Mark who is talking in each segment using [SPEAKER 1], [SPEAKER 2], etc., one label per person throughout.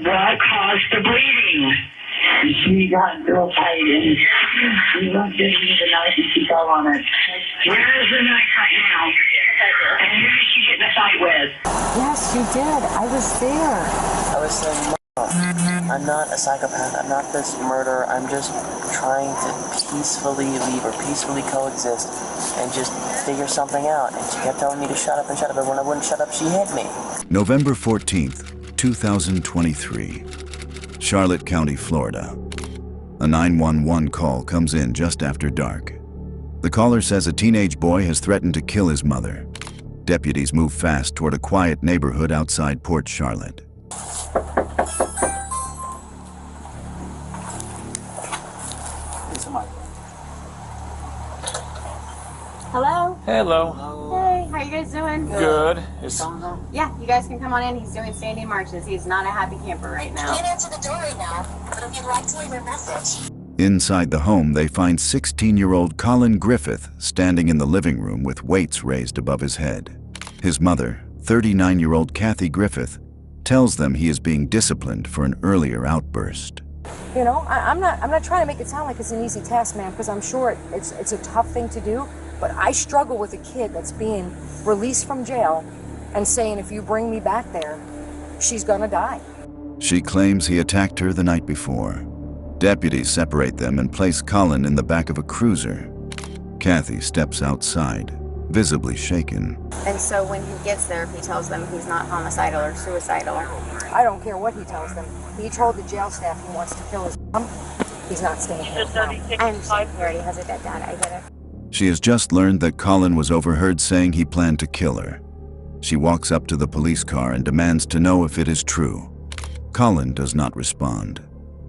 [SPEAKER 1] What caused the bleeding? She got real tight and she looked at me the knife and she fell on it. Where is the knife right now? And who did she get in a fight with?
[SPEAKER 2] Yes, she did. I was there.
[SPEAKER 3] I was saying, Mom, I'm not a psychopath. I'm not this murderer. I'm just trying to peacefully leave or peacefully coexist and just figure something out. And she kept telling me to shut up and shut up. And when I wouldn't shut up, she hit me.
[SPEAKER 4] November 14th, 2023. Charlotte County, Florida. A 911 call comes in just after dark. The caller says a teenage boy has threatened to kill his mother. Deputies move fast toward a quiet neighborhood outside Port Charlotte.
[SPEAKER 5] Hello?
[SPEAKER 6] Hello.
[SPEAKER 5] Hey, how you guys doing?
[SPEAKER 6] Good.
[SPEAKER 5] Yeah, you guys can come on in. He's doing standing marches. He's not a happy camper right now.
[SPEAKER 7] Can't answer the door right now, but if you'd like to leave a message.
[SPEAKER 4] Inside the home, they find 16-year-old Colin Griffith standing in the living room with weights raised above his head. His mother, 39-year-old Kathy Griffith, tells them he is being disciplined for an earlier outburst.
[SPEAKER 2] You know, I'm not trying to make it sound like it's an easy task, ma'am, because I'm sure it's a tough thing to do. But I struggle with a kid that's being released from jail and saying, if you bring me back there, she's gonna die.
[SPEAKER 4] She claims he attacked her the night before. Deputies separate them and place Colin in the back of a cruiser. Kathy steps outside, visibly shaken.
[SPEAKER 5] And so when he gets there, if he tells them he's not homicidal or suicidal.
[SPEAKER 2] I don't care what he tells them. He told the jail staff he wants to kill his mom. He's not staying here.
[SPEAKER 5] I understand he already has a dead dad. I get it.
[SPEAKER 4] She has just learned that Colin was overheard saying he planned to kill her. She walks up to the police car and demands to know if it is true. Colin does not respond.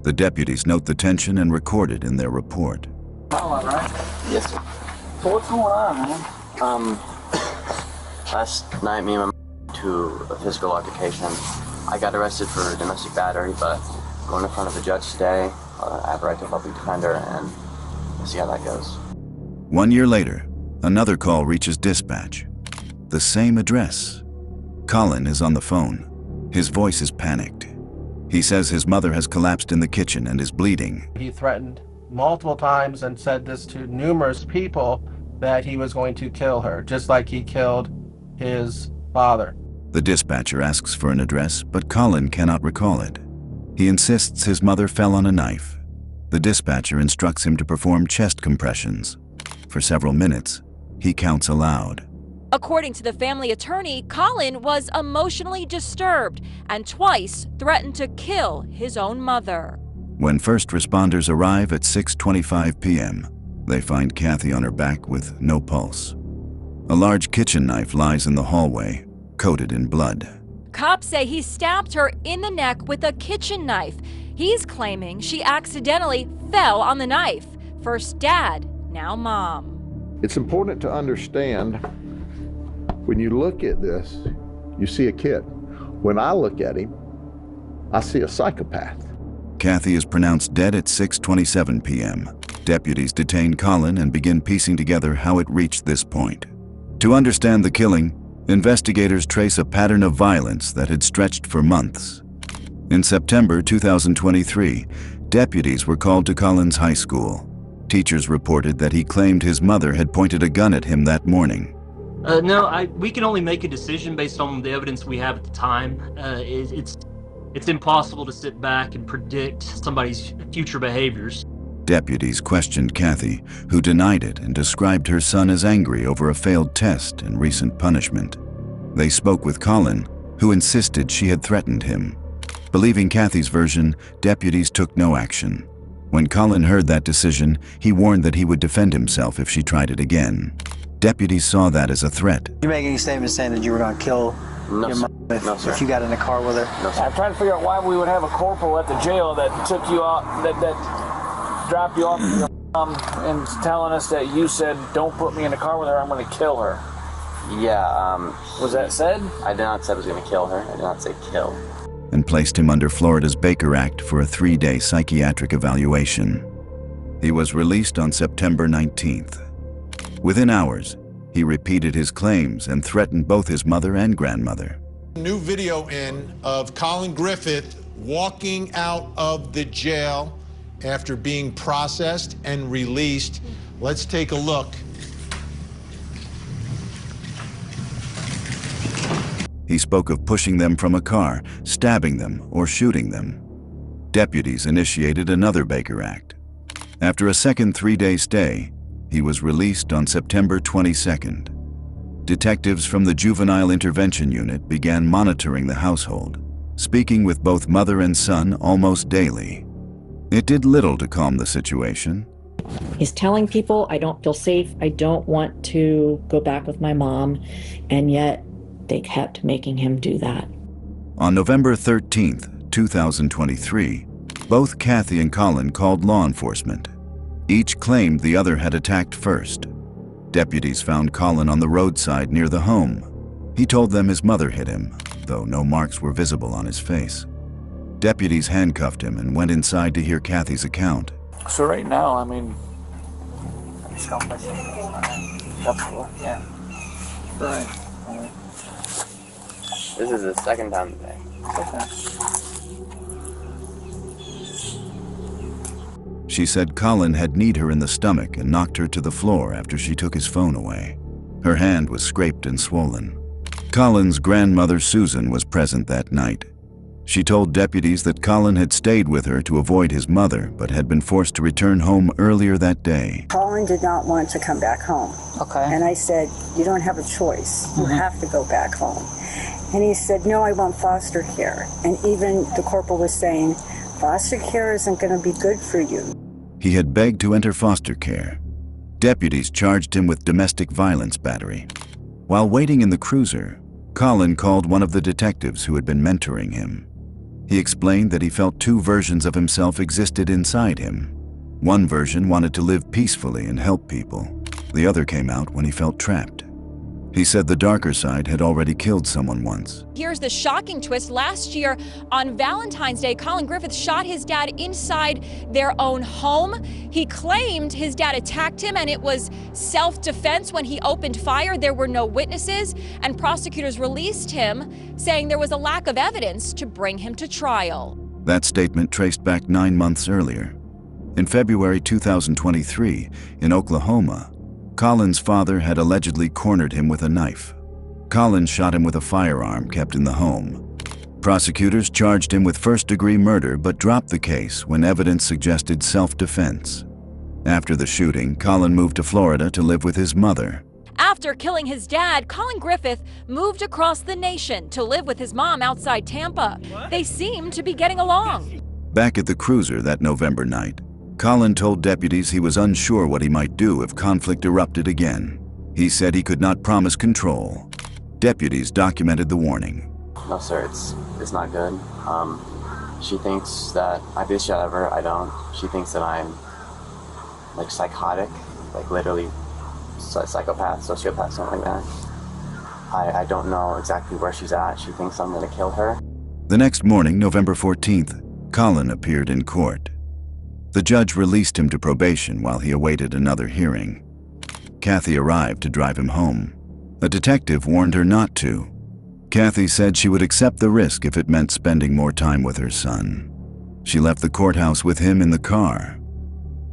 [SPEAKER 4] The deputies note the tension and record it in their report.
[SPEAKER 3] Colin, right? Yes, sir.
[SPEAKER 6] So what's going on, man?
[SPEAKER 3] Last night, me and my mom went to a physical altercation. I got arrested for domestic battery, but going in front of a judge today, I have a right to a public defender, and we'll see how that goes.
[SPEAKER 4] 1 year later, another call reaches dispatch. The same address. Colin is on the phone. His voice is panicked. He says his mother has collapsed in the kitchen and is bleeding.
[SPEAKER 8] He threatened multiple times and said this to numerous people that he was going to kill her, just like he killed his father.
[SPEAKER 4] The dispatcher asks for an address, but Colin cannot recall it. He insists his mother fell on a knife. The dispatcher instructs him to perform chest compressions. For several minutes, he counts aloud.
[SPEAKER 9] According to the family attorney, Colin was emotionally disturbed and twice threatened to kill his own mother.
[SPEAKER 4] When first responders arrive at 6:25 p.m., they find Kathy on her back with no pulse. A large kitchen knife lies in the hallway, coated in blood.
[SPEAKER 9] Cops say he stabbed her in the neck with a kitchen knife. He's claiming she accidentally fell on the knife. First dad, now mom.
[SPEAKER 10] It's important to understand, when you look at this, you see a kid. When I look at him, I see a psychopath.
[SPEAKER 4] Kathy is pronounced dead at 6:27 p.m. Deputies detain Colin and begin piecing together how it reached this point. To understand the killing, investigators trace a pattern of violence that had stretched for months. In September 2023, deputies were called to Colin's high school. Teachers reported that he claimed his mother had pointed a gun at him that morning.
[SPEAKER 11] No, we can only make a decision based on the evidence we have at the time. It's impossible to sit back and predict somebody's future behaviors.
[SPEAKER 4] Deputies questioned Kathy, who denied it and described her son as angry over a failed test and recent punishment. They spoke with Colin, who insisted she had threatened him. Believing Kathy's version, deputies took no action. When Colin heard that decision, he warned that he would defend himself if she tried it again. Deputies saw that as a threat.
[SPEAKER 3] Did you make any statements saying that you were going to kill your mom if you got in a car with her? No, sir.
[SPEAKER 6] I'm trying to figure out why we would have a corporal at the jail that took you out, that dropped you off with your mom and telling us that you said, don't put me in a car with her, I'm going to kill her.
[SPEAKER 3] Yeah,
[SPEAKER 6] Was that said?
[SPEAKER 3] I did not say I was going to kill her. I did not say kill.
[SPEAKER 4] And placed him under Florida's Baker Act for a 3-day psychiatric evaluation. He was released on September 19th. Within hours, he repeated his claims and threatened both his mother and grandmother.
[SPEAKER 12] New video in of Colin Griffith walking out of the jail after being processed and released. Let's take a look.
[SPEAKER 4] He spoke of pushing them from a car, stabbing them, or shooting them. Deputies initiated another Baker Act. After a second 3-day stay, he was released on September 22nd. Detectives from the Juvenile Intervention Unit began monitoring the household, speaking with both mother and son almost daily. It did little to calm the situation.
[SPEAKER 13] He's telling people, I don't feel safe, I don't want to go back with my mom, and yet they kept making him do that.
[SPEAKER 4] On November 13th, 2023, both Kathy and Colin called law enforcement. Each claimed the other had attacked first. Deputies found Colin on the roadside near the home. He told them his mother hit him, though no marks were visible on his face. Deputies handcuffed him and went inside to hear Kathy's account.
[SPEAKER 6] So right now, I mean...
[SPEAKER 3] Yeah. Right. This is the second time today. Okay.
[SPEAKER 4] She said Colin had kneed her in the stomach and knocked her to the floor after she took his phone away. Her hand was scraped and swollen. Colin's grandmother Susan was present that night. She told deputies that Colin had stayed with her to avoid his mother, but had been forced to return home earlier that day.
[SPEAKER 14] Colin did not want to come back home.
[SPEAKER 13] Okay.
[SPEAKER 14] And I said, you don't have a choice. You have to go back home. And he said, no, I want foster care. And even the corporal was saying, foster care isn't going to be good for you.
[SPEAKER 4] He had begged to enter foster care. Deputies charged him with domestic violence battery. While waiting in the cruiser, Colin called one of the detectives who had been mentoring him. He explained that he felt two versions of himself existed inside him. One version wanted to live peacefully and help people. The other came out when he felt trapped. He said the darker side had already killed someone once.
[SPEAKER 9] Here's the shocking twist. Last year, on Valentine's Day, Colin Griffith shot his dad inside their own home. He claimed his dad attacked him and it was self-defense when he opened fire. There were no witnesses, and prosecutors released him, saying there was a lack of evidence to bring him to trial.
[SPEAKER 4] That statement traced back 9 months earlier. In February 2023, in Oklahoma, Colin's father had allegedly cornered him with a knife. Colin shot him with a firearm kept in the home. Prosecutors charged him with first-degree murder but dropped the case when evidence suggested self-defense. After the shooting, Colin moved to Florida to live with his mother.
[SPEAKER 9] After killing his dad, Colin Griffith moved across the nation to live with his mom outside Tampa. They seemed to be getting along.
[SPEAKER 4] Back at the cruiser that November night, Colin told deputies he was unsure what he might do if conflict erupted again. He said he could not promise control. Deputies documented the warning.
[SPEAKER 3] No, sir, it's not good. She thinks that I bitch out of her. I don't. She thinks that I'm like psychotic, like literally psychopath, sociopath, something like that. I don't know exactly where she's at. She thinks I'm gonna kill her.
[SPEAKER 4] The next morning, November 14th, Colin appeared in court. The judge released him to probation while he awaited another hearing. Kathy arrived to drive him home. A detective warned her not to. Kathy said she would accept the risk if it meant spending more time with her son. She left the courthouse with him in the car.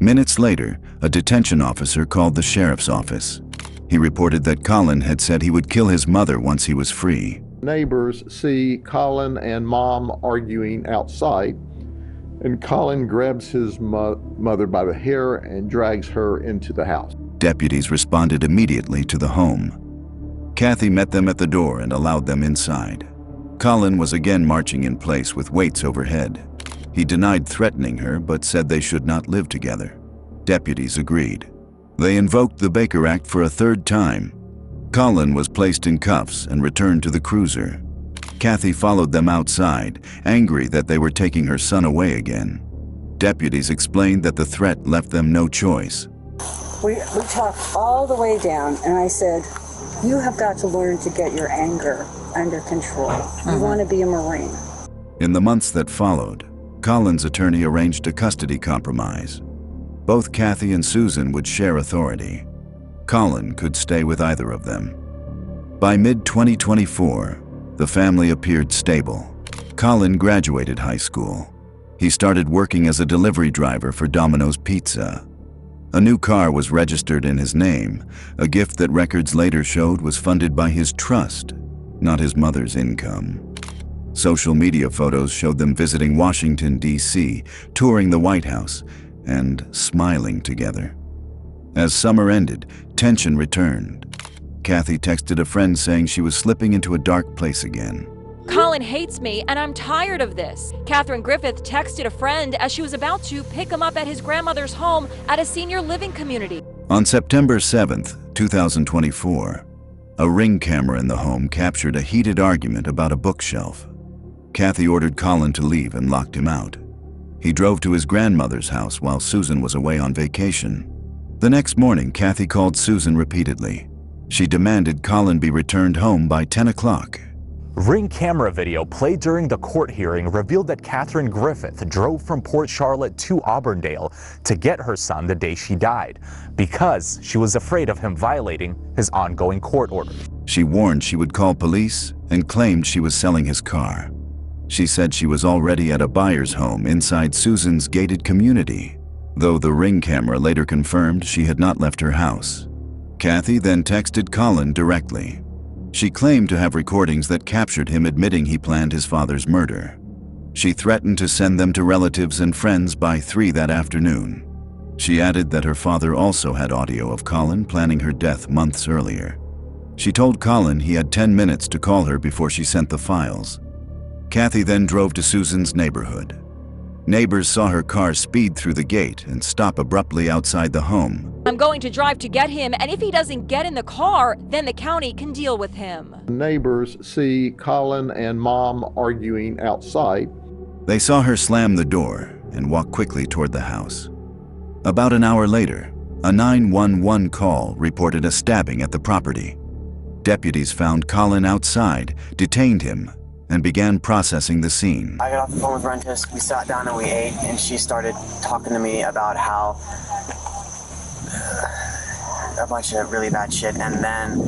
[SPEAKER 4] Minutes later, a detention officer called the sheriff's office. He reported that Colin had said he would kill his mother once he was free.
[SPEAKER 10] Neighbors see Colin and Mom arguing outside, and Colin grabs his mother by the hair and drags her into the house.
[SPEAKER 4] Deputies responded immediately to the home. Kathy met them at the door and allowed them inside. Colin was again marching in place with weights overhead. He denied threatening her, but said they should not live together. Deputies agreed. They invoked the Baker Act for a third time. Colin was placed in cuffs and returned to the cruiser. Kathy followed them outside, angry that they were taking her son away again. Deputies explained that the threat left them no choice.
[SPEAKER 14] We talked all the way down, and I said, you have got to learn to get your anger under control. You want to be a Marine.
[SPEAKER 4] In the months that followed, Colin's attorney arranged a custody compromise. Both Kathy and Susan would share authority. Colin could stay with either of them. By mid-2024, the family appeared stable. Colin graduated high school. He started working as a delivery driver for Domino's Pizza. A new car was registered in his name, a gift that records later showed was funded by his trust, not his mother's income. Social media photos showed them visiting Washington, D.C., touring the White House, and smiling together. As summer ended, tension returned. Kathy texted a friend saying she was slipping into a dark place again.
[SPEAKER 9] Colin hates me, and I'm tired of this. Catherine Griffith texted a friend as she was about to pick him up at his grandmother's home at a senior living community.
[SPEAKER 4] On September 7th, 2024, a Ring camera in the home captured a heated argument about a bookshelf. Kathy ordered Colin to leave and locked him out. He drove to his grandmother's house while Susan was away on vacation. The next morning, Kathy called Susan repeatedly. She demanded Colin be returned home by 10 o'clock.
[SPEAKER 15] Ring camera video played during the court hearing revealed that Catherine Griffith drove from Port Charlotte to Auburndale to get her son the day she died because she was afraid of him violating his ongoing court order.
[SPEAKER 4] She warned she would call police and claimed she was selling his car. She said she was already at a buyer's home inside Susan's gated community, though the Ring camera later confirmed she had not left her house. Kathy then texted Colin directly. She claimed to have recordings that captured him admitting he planned his father's murder. She threatened to send them to relatives and friends by 3 that afternoon. She added that her father also had audio of Colin planning her death months earlier. She told Colin he had 10 minutes to call her before she sent the files. Kathy then drove to Susan's neighborhood. Neighbors saw her car speed through the gate and stop abruptly outside the home.
[SPEAKER 9] I'm going to drive to get him, and if he doesn't get in the car, then the county can deal with him.
[SPEAKER 10] Neighbors see Colin and Mom arguing outside.
[SPEAKER 4] They saw her slam the door and walk quickly toward the house. About an hour later, a 911 call reported a stabbing at the property. Deputies found Colin outside, detained him, and began processing the scene.
[SPEAKER 3] I got off the phone with Rentis, we sat down and we ate, and she started talking to me about how a bunch of really bad shit. And then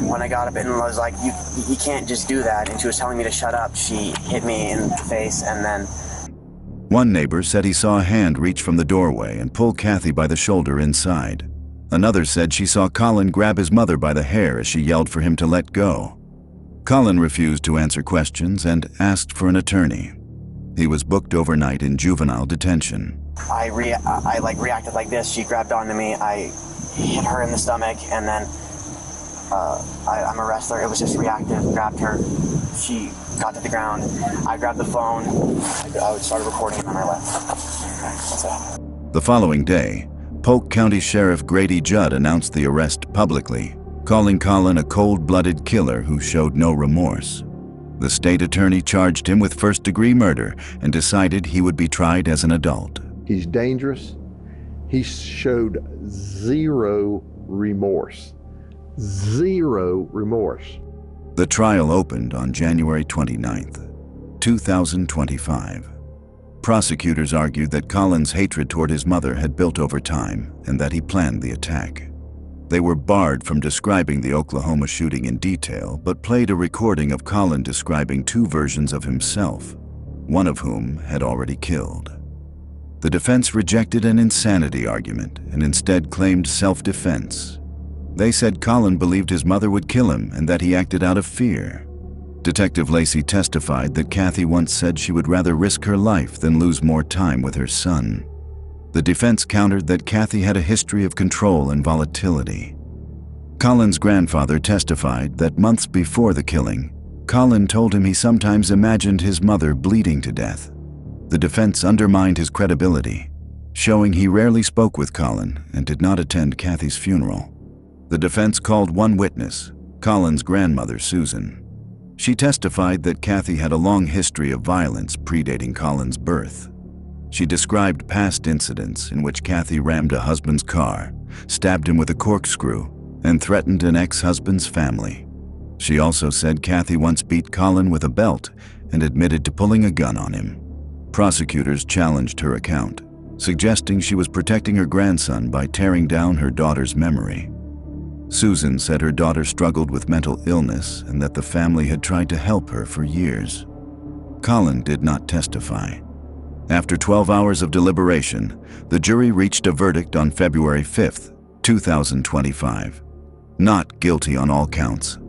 [SPEAKER 3] when I got up and was like, you can't just do that, and she was telling me to shut up, she hit me in the face. And then
[SPEAKER 4] one neighbor said he saw a hand reach from the doorway and pull Kathy by the shoulder inside. Another said she saw Colin grab his mother by the hair as she yelled for him to let go. Colin refused to answer questions and asked for an attorney. He was booked overnight in juvenile detention.
[SPEAKER 3] I reacted like this. She grabbed onto me. I hit her in the stomach, and then I'm a wrestler. It was just reactive. Grabbed her. She got to the ground. I grabbed the phone. I started recording, and then I left. That's it.
[SPEAKER 4] The following day, Polk County Sheriff Grady Judd announced the arrest publicly, calling Colin a cold-blooded killer who showed no remorse. The state attorney charged him with first-degree murder and decided he would be tried as an adult.
[SPEAKER 10] He's dangerous. He showed zero remorse. Zero remorse.
[SPEAKER 4] The trial opened on January 29th, 2025. Prosecutors argued that Colin's hatred toward his mother had built over time and that he planned the attack. They were barred from describing the Oklahoma shooting in detail, but played a recording of Colin describing 2 versions of himself, one of whom had already killed. The defense rejected an insanity argument and instead claimed self-defense. They said Colin believed his mother would kill him and that he acted out of fear. Detective Lacey testified that Kathy once said she would rather risk her life than lose more time with her son. The defense countered that Kathy had a history of control and volatility. Colin's grandfather testified that months before the killing, Colin told him he sometimes imagined his mother bleeding to death. The defense undermined his credibility, showing he rarely spoke with Colin and did not attend Kathy's funeral. The defense called one witness, Colin's grandmother, Susan. She testified that Kathy had a long history of violence predating Colin's birth. She described past incidents in which Kathy rammed a husband's car, stabbed him with a corkscrew, and threatened an ex-husband's family. She also said Kathy once beat Colin with a belt and admitted to pulling a gun on him. Prosecutors challenged her account, suggesting she was protecting her grandson by tearing down her daughter's memory. Susan said her daughter struggled with mental illness and that the family had tried to help her for years. Colin did not testify. After 12 hours of deliberation, the jury reached a verdict on February 5th, 2025. Not guilty on all counts.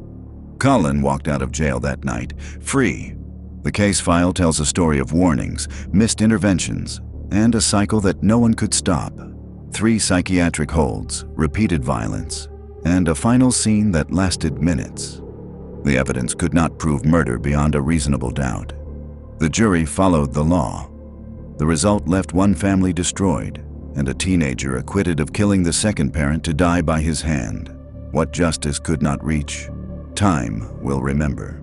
[SPEAKER 4] Colin walked out of jail that night, free. The case file tells a story of warnings, missed interventions, and a cycle that no one could stop. 3 psychiatric holds, repeated violence, and a final scene that lasted minutes. The evidence could not prove murder beyond a reasonable doubt. The jury followed the law. The result left one family destroyed and a teenager acquitted of killing the second parent to die by his hand. What justice could not reach, time will remember.